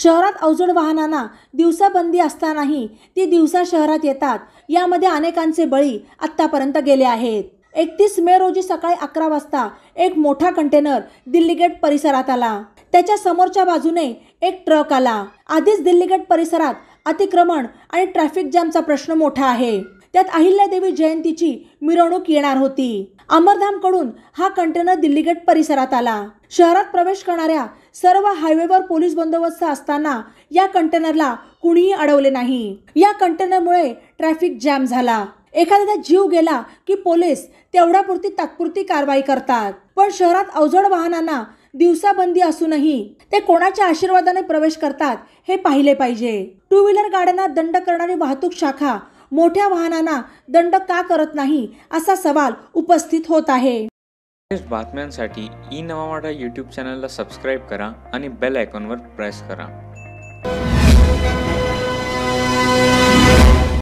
शहरात अवजड वाहनांना दिवसाबंदी असतानाही ती दिवसा शहरात येतात। यामध्ये अनेकांचे बळी आतापर्यंत गेले आहेत। 31 मे रोजी सकाळी 11 वाजता एक मोठा कंटेनर दिल्ली गेट परिसरात आला। त्याच्या समोरच्या बाजूने एक ट्रक आला। आधीच दिल्ली गेट परिसरात अतिक्रमण आणि ट्रॅफिक जॅमचा प्रश्न मोठा आहे। त्यात अहिल्यादेवी जयंतीची मिरवणूक येणार होती। अमरधामकडून हा कंटेनर दिल्ली गेट परिसरात आला। शहरात प्रवेश करणाऱ्या सर्व हायवेवर पोलीस बंदोबस्त असताना या कंटेनरला कुणीही अडवले नाही। या कंटेनरमुळे ट्रॅफिक जॅम झाला। एखाद्याचा जीव गेला की पोलीस तेवढ्यापुरती तात्पुरती कारवाई करतात, पण शहरात अवजड वाहनांना दिवसाबंदी असूनही ते कोणाच्या आशीर्वादाने प्रवेश करतात हे पाहिले पाहिजे। टू व्हीलर गाड्यांना दंड करणारी वाहतूक शाखा मोठ्या वाहनांना दंड का करत नाही असा सवाल उपस्थित होत आहे। बातम्यांसाठी ई नवा मराठा यूट्यूब चॅनलला सबस्क्राईब करा आणि बेल आयकॉनवर प्रेस करा।